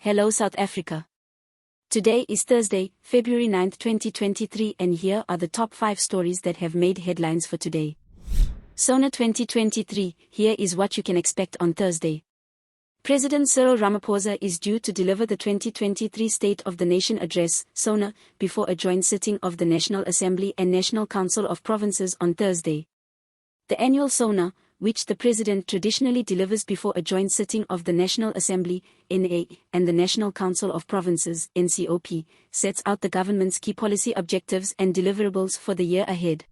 Hello South Africa. Today is Thursday, February 9, 2023, and here are the top 5 stories that have made headlines for today. SONA 2023, here is what you can expect on Thursday. President Cyril Ramaphosa is due to deliver the 2023 State of the Nation Address, SONA, before a joint sitting of the National Assembly and National Council of Provinces on Thursday. The annual SONA, which the President traditionally delivers before a joint sitting of the National Assembly, NA, and the National Council of Provinces, NCOP, sets out the government's key policy objectives and deliverables for the year ahead.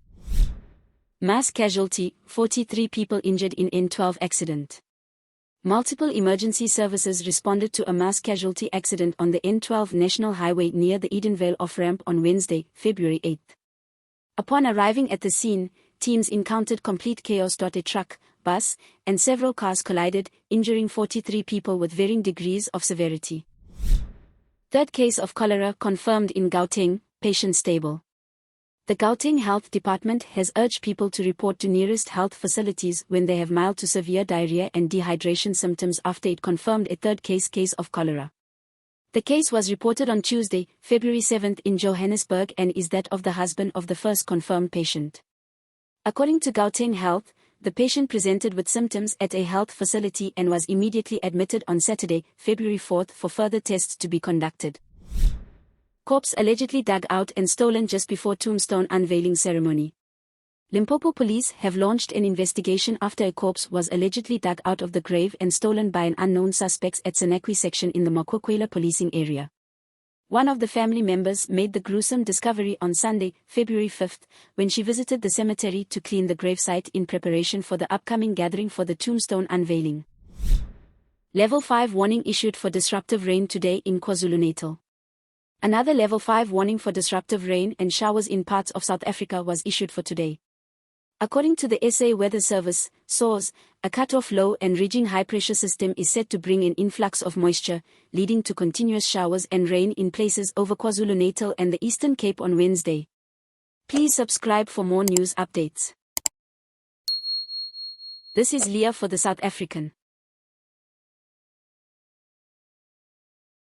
Mass casualty, 43 people injured in N12 accident. Multiple emergency services responded to a mass casualty accident on the N12 National Highway near the Edenvale off-ramp on Wednesday, February 8. Upon arriving at the scene, teams encountered complete chaos. A truck, bus, and several cars collided, injuring 43 people with varying degrees of severity. Third case of cholera confirmed in Gauteng, patient stable. The Gauteng Health Department has urged people to report to nearest health facilities when they have mild to severe diarrhea and dehydration symptoms after it confirmed a third case of cholera. The case was reported on Tuesday, February 7 in Johannesburg and is that of the husband of the first confirmed patient. According to Gauteng Health, the patient presented with symptoms at a health facility and was immediately admitted on Saturday, February 4 for further tests to be conducted. Corpse allegedly dug out and stolen just before tombstone unveiling ceremony. Limpopo police have launched an investigation after a corpse was allegedly dug out of the grave and stolen by an unknown suspect at Senakwi section in the Makwekwela policing area. One of the family members made the gruesome discovery on Sunday, February 5, when she visited the cemetery to clean the gravesite in preparation for the upcoming gathering for the tombstone unveiling. Level 5 warning issued for disruptive rain today in KwaZulu-Natal. Another Level 5 warning for disruptive rain and showers in parts of South Africa was issued for today. According to the SA Weather Service, SOAS, a cut-off low and ridging high-pressure system is set to bring an influx of moisture, leading to continuous showers and rain in places over KwaZulu-Natal and the Eastern Cape on Wednesday. Please subscribe for more news updates. This is Leah for the South African.